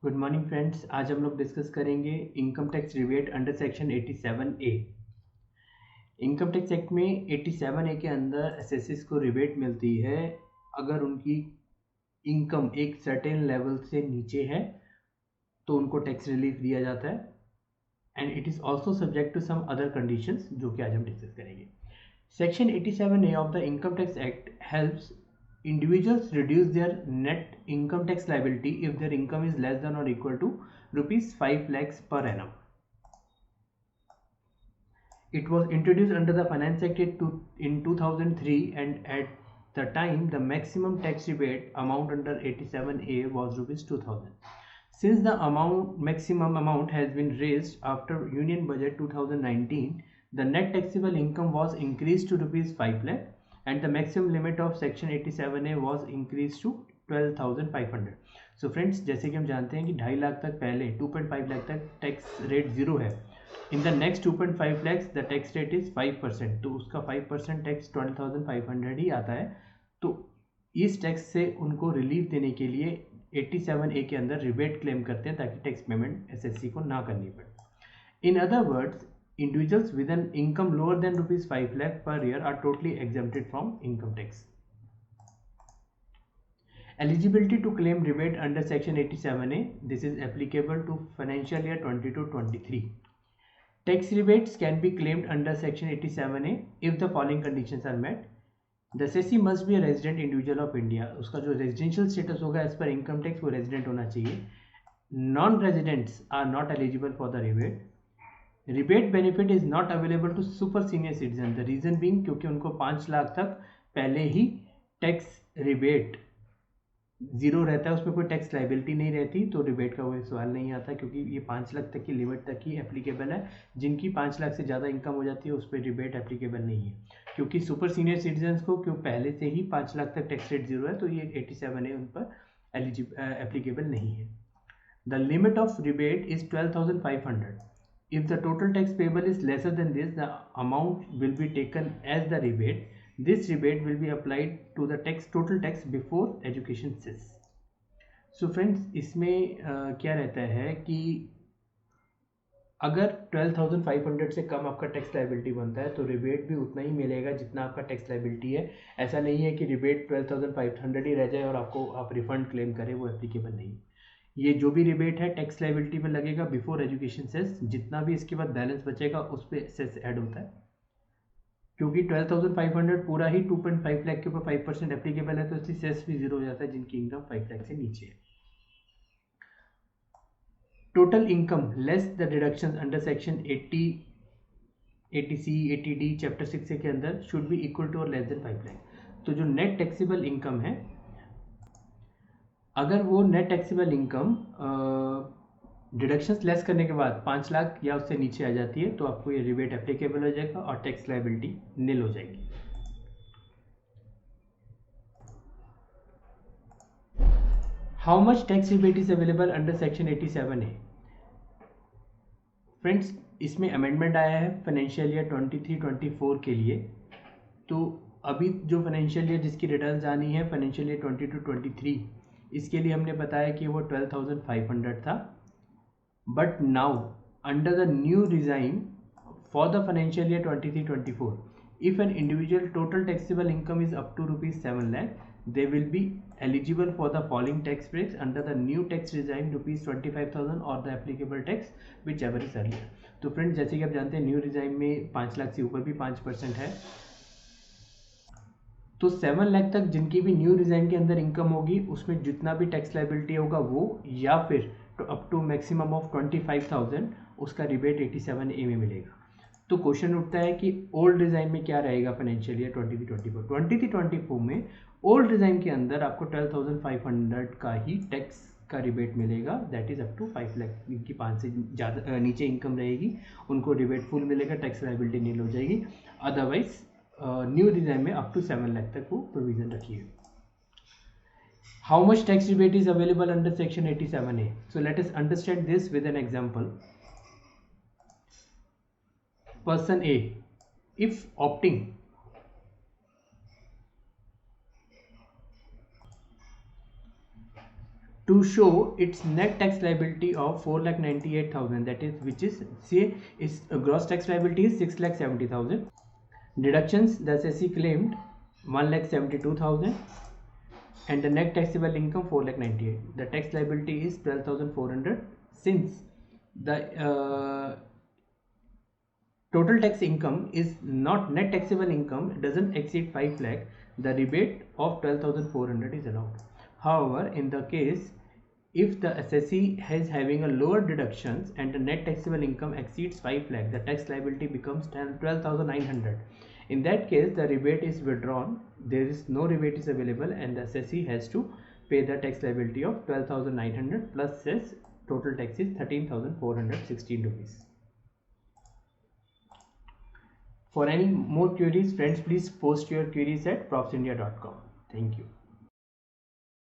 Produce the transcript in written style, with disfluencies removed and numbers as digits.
Good morning friends. आज हम लोग डिस्कस करेंगे income tax rebate under section 87A। Income tax act में 87A के अंदर एसएससीज को रिबेट मिलती है अगर उनकी इनकम एक सर्टेन लेवल से नीचे है तो उनको टैक्स रिलीफ दिया जाता है, and it is also subject to some other conditions जो कि आज हम डिस्कस करेंगे। Section 87A of the Income Tax Act helps individuals reduce their net income tax liability if their income is less than or equal to rupees 5 lakhs per annum. It was introduced under the Finance Act in 2003, and at the time the maximum tax rebate amount under 87A was rupees 2000. Since the maximum amount has been raised after Union Budget 2019, the net taxable income was increased to rupees 5 lakh and the maximum limit of section 87A was increased to 12,500. So friends, जैसे कि हम जानते हैं कि 2.5 लाख तक पहले 2.5 लाख तक tax rate zero है। In the next 2.5 lakhs the tax rate is 5%, तो उसका 5% टैक्स 12,500 ही आता है। तो इस टैक्स से उनको रिलीफ देने के लिए 87A के अंदर रिबेट क्लेम करते हैं ताकि टैक्स पेमेंट एसएससी को ना करनी पड़े। In other words, individuals with an income lower than rupees 5 lakh per year are totally exempted from income tax. Eligibility to claim rebate under section 87A, this is applicable to financial year 22-23. Tax rebates can be claimed under section 87A if the following conditions are met. The assessee must be a resident individual of India. उसका जो residential status होगा as per income tax वो resident होना चाहिए। Non residents are not eligible for the rebate. Rebate benefit is not available to super senior citizen. The reason being क्योंकि उनको 5 लाख तक पहले ही टैक्स रिबेट जीरो रहता है, उसमें कोई टैक्स लाइबिलिटी नहीं रहती, तो रिबेट का कोई सवाल नहीं आता क्योंकि ये 5 लाख तक की लिमिट तक ही एप्लीकेबल है। जिनकी 5 लाख से ज़्यादा इनकम हो जाती है उस पर रिबेट एप्लीकेबल नहीं है, क्योंकि सुपर सीनियर सिटीजन को क्यों पहले से ही 5 लाख तक टैक्स रेट जीरो है, तो ये 87A उन पर एप्लीकेबल नहीं है। The limit of rebate is 12,500. If the total tax payable is lesser than this, the amount will be taken as the rebate. This rebate will be applied to the total tax before education cess. So friends, इसमें क्या रहता है कि अगर 12,500 से कम आपका tax liability बनता है तो रिबेट भी उतना ही मिलेगा जितना आपका टैक्स लाइबिलिटी है। ऐसा नहीं है कि रिबेट 12,500 ही रह जाए और आप रिफंड क्लेम करें, वो एप्लीकेबल नहीं। ये जो भी रिबेट है टैक्स लाइबिलिटी में लगेगा बिफोर एजुकेशन सेस, जितना भी इसके बाद बैलेंस बचेगा उस पर सेस ऐड होता है। क्योंकि 12,500 पूरा ही 2.5 लाख के ऊपर 5% एप्लीकेबल है, तो इसलिए सेस भी जीरो हो जाता है जिनकी इनकम 5 लाख से नीचे है। Total income less the deductions under section 80C 80D chapter 6 के अंदर शुड बी इक्वल टू और लेस देन 5 लाख। तो जो नेट टैक्सेबल इनकम है, अगर वो net taxable income deductions less करने के बाद 5 लाख या उससे नीचे आ जाती है तो आपको ये रिबेट एप्लीकेबल हो जाएगा और टैक्स लायबिलिटी नील हो जाएगी। How much tax rebate is available under section 87A? Friends, इसमें अमेंडमेंट आया है फाइनेंशियल ईयर 23-24 के लिए। तो अभी जो फाइनेंशियल ईयर जिसकी रिटर्न्स आनी है फाइनेंशियल ईयर 22-23, इसके लिए हमने बताया कि वो 12,500 था। But now under the new regime for the financial year 23-24, if an individual total taxable income is up to rupees 7 lakh, they will be eligible for the following tax breaks under the new tax regime, rupees 25,000 or the applicable tax whichever is earlier. तो friends, जैसे कि आप जानते हैं new regime में 5 लाख से ऊपर भी 5% है, तो 7 लाख तक जिनकी भी न्यू रिजाइन के अंदर इनकम होगी उसमें जितना भी टैक्स लाइबिलिटी होगा वो, या फिर तो अप टू मैक्सिमम ऑफ 25,000 उसका रिबेट 87A में मिलेगा। तो क्वेश्चन उठता है कि ओल्ड डिज़ाइन में क्या रहेगा फाइनेंशियल ईयर 23-24 में ओल्ड डिज़ाइन के अंदर आपको 12,500 का ही टैक्स का रिबेट मिलेगा, that is up to 5 lakh. जिनकी 5 से ज़्यादा नीचे इनकम रहेगी उनको रिबेट फुल मिलेगा, टैक्स लाइबिलिटी नील हो जाएगी। अदरवाइज न्यू डिज़ाइन में अप टू 7 लाख तक वो प्रोविजन रखी है। How much tax rebate is available under section 87A? So let us understand this with an example. Person A, if opting to show its net tax liability of 4,98,000, that is, which is, say, its gross tax liability is 6,70,000. Deductions, the assessee claimed 1,72,000 and the net taxable income 4,98,000. The tax liability is 12,400. Since the total tax income is not net taxable income, it doesn't exceed 5 lakh, the rebate of 12,400 is allowed. However, in the case if the assessee is having a lower deductions and the net taxable income exceeds 5 lakh, the tax liability becomes 12,900. In that case, the rebate is withdrawn. There is no rebate is available, and the assessee has to pay the tax liability of 12,900 plus cess. Total tax is 13,416 rupees. For any more queries, friends, please post your queries at profsindia.com. Thank you.